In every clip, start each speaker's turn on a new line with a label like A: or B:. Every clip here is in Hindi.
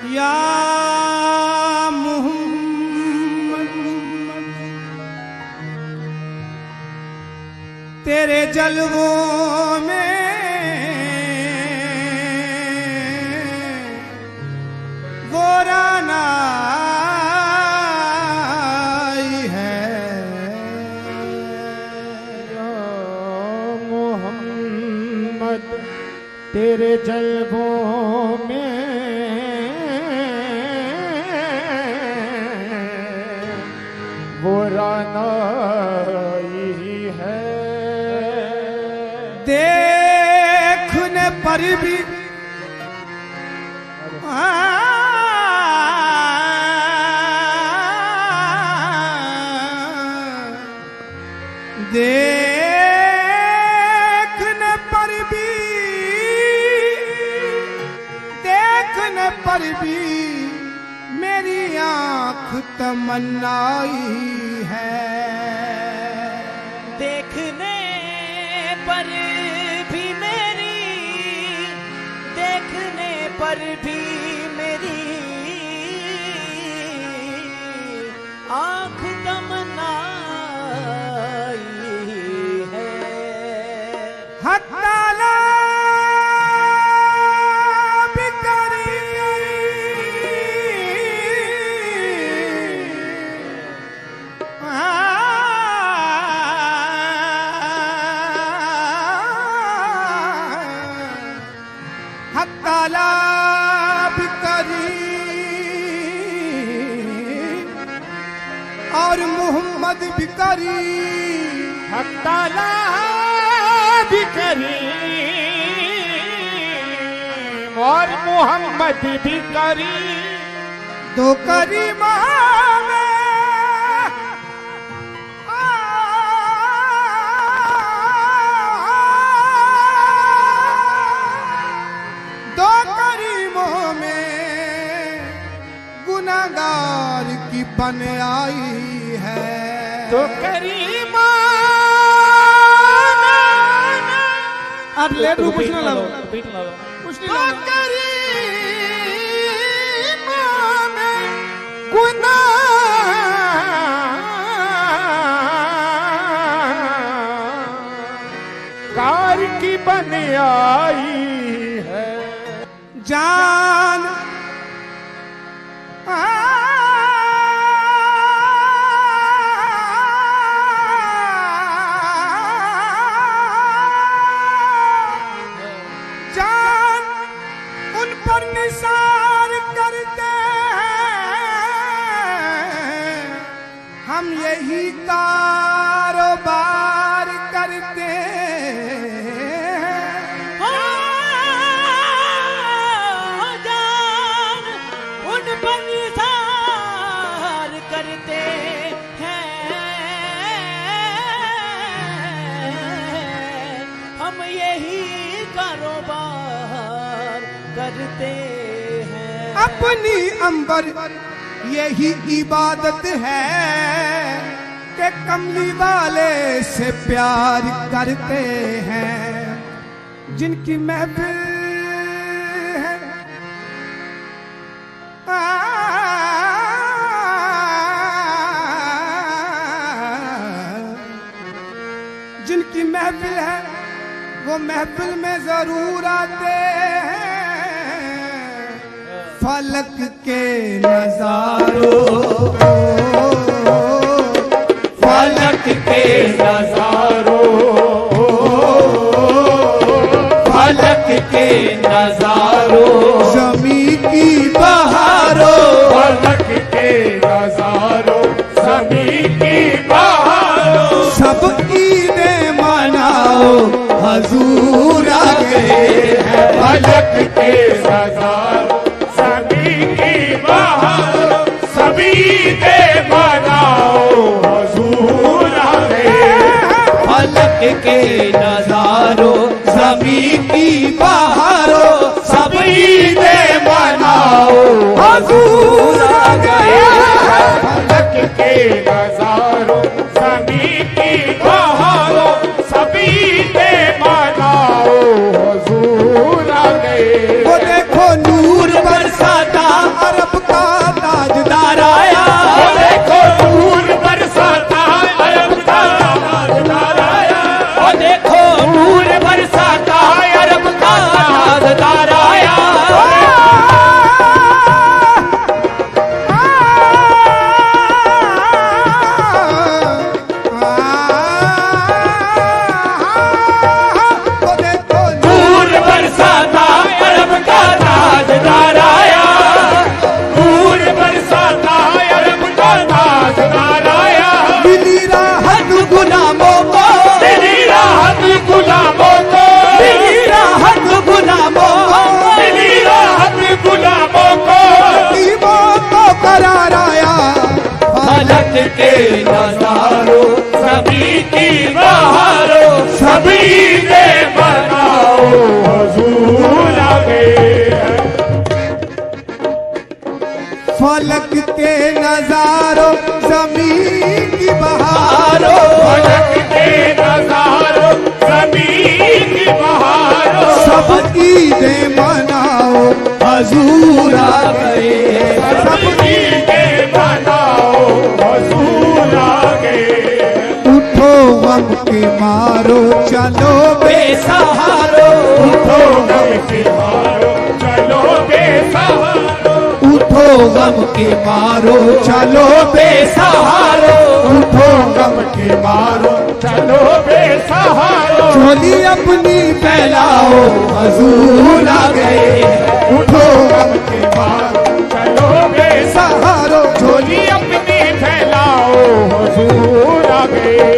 A: या मोहम्मद तेरे जलवों में वो रानाई है।
B: या मोहम्मद तेरे जलवों में वो रानाई है।
A: देखने पर भी देखने पर भी मेरी आंख तमन्नाई है।
C: देखने पर भी मेरी, देखने पर भी मेरी आँख तमन्नाई है।
A: हत्ताला भी करी हत्ताला भी करी और मोहम्मद भी करी।
B: हत्ताला भी करी और मोहम्मद भी करी।
A: दो करीमा दो करीमों में गुनाहगार की बन आई है।
B: तो करीमा
A: अब ले तू कुछ ना लो,
C: बीट लो।
A: कुछ
B: तो
A: नहीं
B: करीमा में गुनाहगार की बन आई है।
A: जान जान उन पर निसार करते हैं, हम यही कारोबार करते हैं।
C: जान उन पर निसार करते हैं, हम यही कारोबार करते हैं।
A: अपनी अंबर यही इबादत है कि कमली वाले से प्यार करते हैं। जिनकी महफिल है जिनकी महफिल है वो महफिल में जरूर आते हैं। फलक के नजारों
B: फलक के नजारों फलक के नजारों
A: ज़मी की बहारों
B: फलक के नजारों ज़मी की बहारों
A: सब ईदें मनाओ हजूर आ गए हैं।
B: फलक के नजारों ज़मी की बहारों सभी दे मनाओ हजूर आ गए।
C: फलक के नजारों
A: ज़मी की बहारों
B: सभी दे मनाओ
A: हजूर आ गए।
B: फलक के नजारों ज़मी की बहारों सभी दे मनाओ हजूर आ गए।
A: वो देखो नूर बरसाता फलक के नजारों जमीन की बहारों
B: फलक के नजारों जमीन की बहारों
A: सब ईदें मनाओ हजूर आ गए
B: सब ईदें मनाओ हुजूर आ गए
A: उठो गम के मारो चलो
C: बेसहारो
B: उठो गम के मारो चलो बेसहारो
A: उठो गम के मारो चलो
C: बेसहारो
B: उठो गम के मारो चलो बेसहारो
A: झोली अपनी फैलाओ हजूर आ गए
B: उठो गम के मारो चलो बेसहारो झोली अपनी फैलाओ हुजूर आ गए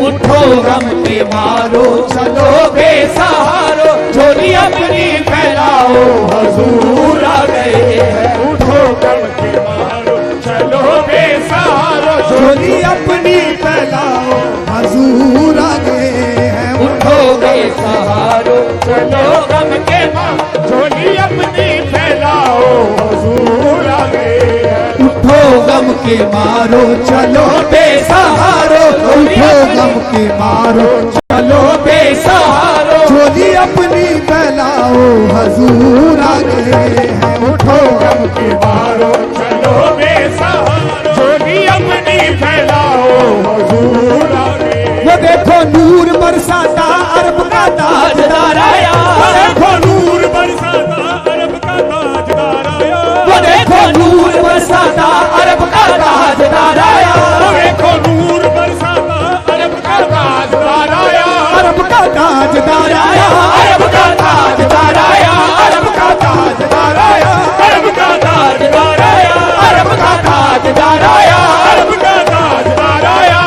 C: उठो गम के मारो चलो बेसहारो झोली अपनी फैलाओ हजूर आ गए हैं
B: उठो गम के मारो चलो बेसहारो
A: झोली अपनी फैलाओ हजूर आ गए हैं
C: उठो बेसहारो
B: चलो गम के मारो झोली अपनी फैलाओ हुजूर आ गए
A: उठो गम के मारो चलो
C: बेसहारो
A: उठो गम के मारो
C: चलो बेसहारो
A: झोली अपनी फैलाओ हजूर आ गए हैं
B: उठो गम के मारो चलो बेसहारो झोली अपनी फैलाओ हुजूर आ गए
A: वो देखो नूर बरसाता अरब का
C: ताजदार आया
B: देखो नूर बरसाता अरब का ताजदार आया
C: वो देखो नूर बरसाता अरब का ताजदार आया
B: देखो नूर बरसाता अरब का ताजदार आया
A: अरब का ताजदार आया
C: अरब का ताजदार आया
A: अरब का ताजदार आया
B: अरब का ताजदार आया
C: अरब का ताजदार आया
B: अरब का ताजदार आया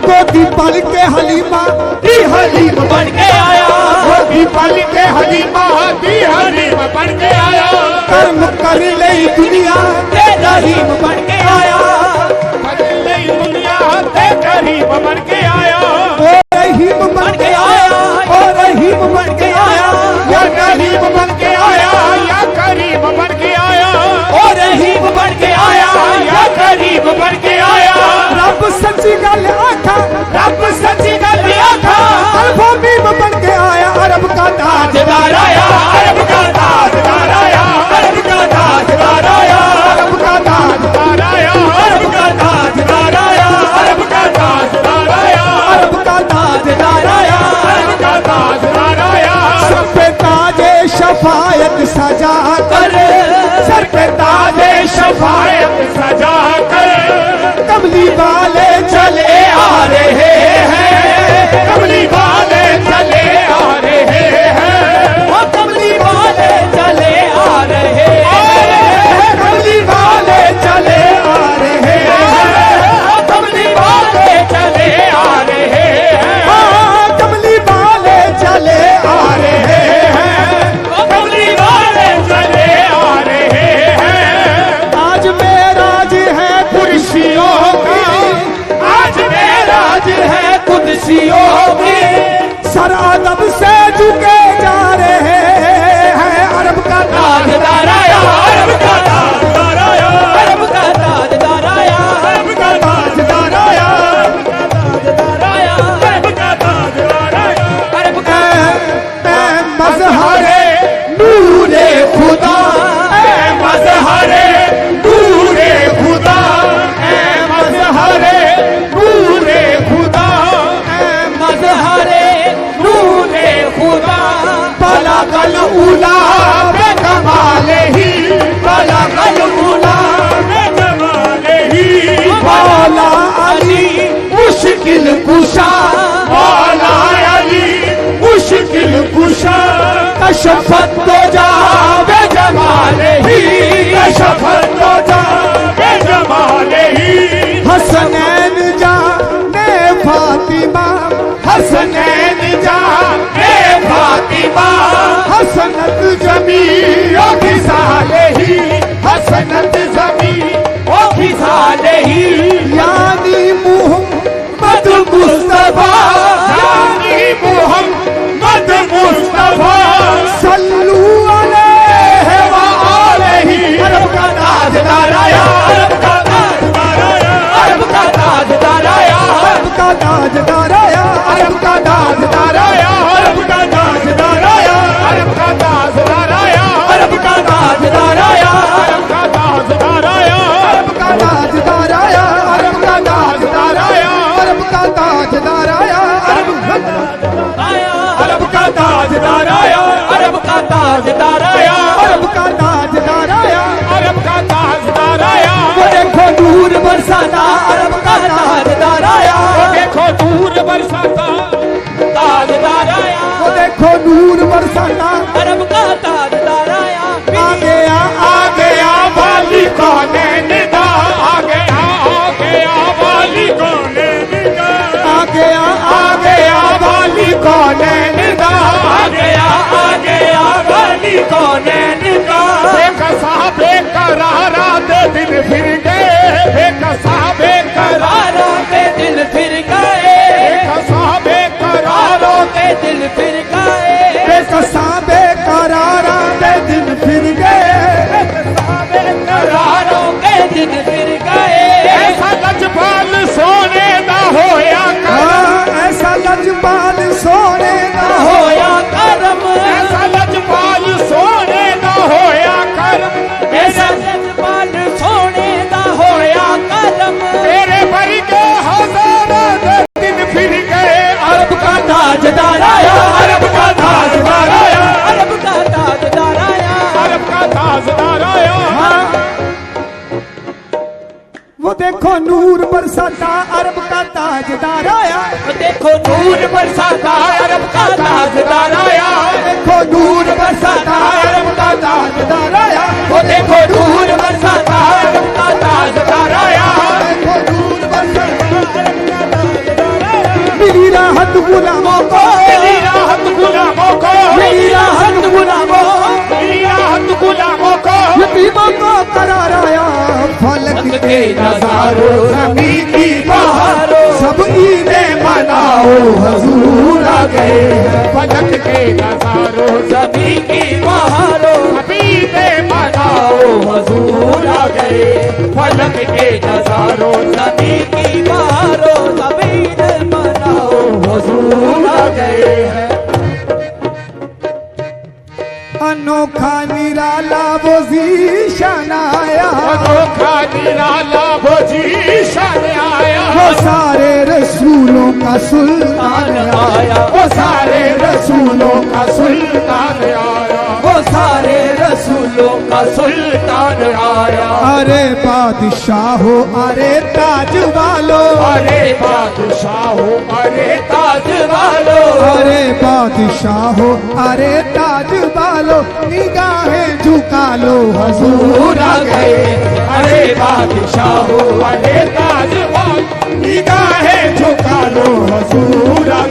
A: गोदी पल के हलीमा दी हलीम
C: बन के आया
B: गोदी पल के हलीमा दी हलीम बन के आया
A: कर्म कर ले दुनिया
C: ते रहीम बन के आया
B: बदल दुनिया ते करीब बन के आया
A: ओ रहीम बन के आया ओ रहीम बन के आया
B: या करीब बन के आया या करीब बन के आया
C: ओ रहीम बन के आया
B: या करीब बन के आया
A: रब सच्ची गल आखा
B: रब सच्ची गल आखा
A: अल्फा मीम बन के आया अरब का
C: ताजदार आया
B: अरब का ताजदार आया
C: अरब का ताजदार आया
A: अरब का
B: ताजदार आया
C: अरब का ताजदार आया
B: अरब का ताजदार आया
A: अरब का
C: ताजदार आया
B: अरब का ताजदार आया
A: सब पे ताजे शफायत सजा
C: कर
A: सर पे ताजे
B: शफायत सजा कर
A: कमली वाले
C: चले आ रहे हैं
B: कमली वाले चले आ रहे हैं
C: वो कमली वाले चले आ रहे हैं
A: कमली वाले चले आ रहे हैं
C: वो कमली वाले चले आ रहे हैं
A: हाँ, कमली वाले चले आ रहे हैं
C: वो कमली वाले
B: चले आ रहे हैं
A: आज मेराज है
B: कुर्सियों की आज मेरा
C: आज है कुर्सियों की
A: सर अदब से झुके जा रहे हैं अरब का
C: ताजदार आया अरब का
B: ताजदार आया
C: अरब का ताजदार आया
B: अरब का ताजदार आया
C: ताजदार आया
B: अरब का ताजदार आया
C: अरब का
A: मजहरे नूरे खुदा
B: मजहरे नूरे खुदा मजहरे नूरे खुदा
C: मजहरे नूरे
A: देखो नूर बरसाता
C: अरब का ताजदार आया
A: आ गया
B: वाली कौने निदा आ गया वाली कौने निदा
A: आ गया
B: वाली कौने निदा
C: आ गया वाली कौनैन का
B: बेकसा बेकरारा दे दिन फिर गए बेकसा बेकरारा
C: तारों के दिल फिर गए
B: बेकसा बेकरारा
C: तारों के दिल फिर गए
A: बेकसा बेकरारा दे दिन फिर गए
C: तारों के दिन फिर गए
B: ऐसा लजपाल सोने दा होया कर
A: ऐसा लजपाल सोने का
C: होया करम
B: ऐसा लजपाल सोने दा होया कर
C: ऐसा जज्बान सोने दा होया करम
B: तेरे भरी के हजारों दे दिन फिर गए
C: अरब का ताजदार आया
B: अरब का ताजदार आया
C: अरब का ताजदार आया
B: अरब का ताजदार आया
A: वो देखो नूर बरसाता अरब का ताजदार आया
C: देखो नूर बरसाता अरब का ताजदार आया
A: देखो नूर बरसाता अरब का ताजदार आया
C: वो देखो नूर बरसाता अरब का ताजदार आया
A: देखो नूर बरसाता अरब का ताजदार आया मिली राहत गुलामों को
B: मिली राहत गुलामों को
C: मेरी राहत गुलामों
B: मिली राहत गुलामों को
A: यतीमों को करार आया फलक
C: के नजारों
B: ज़मीन की बहारों
A: सब ईदें मनाओ हजूर आ गए
B: फलक के नजारों
C: सभी की बहारों
B: हबीबे मनाओ
C: हजूर आ गए
B: फलक के नजारों
C: सभी की बहारों सभी ने मनाओ हजूर आ गए
A: अनोखा निराला वो जीशान आया
B: अनोखा निराला वो जीशन आया
A: वो सारे रसूलों का सुल्तान आया
B: वो सारे रसूलों का सुल्तान आया
C: वो सारे रसूलों का सुल्तान आया
A: अरे बादशाहो अरे ताज वालो
B: अरे बादशाहो अरे
C: ताज वालों
A: अरे बादशाहो अरे ताज वालो निगाहें झुका लो हजूर आ गए
C: अरे बादशाह
B: अरे ताजवाल निगाहें झुका लो हजूर आ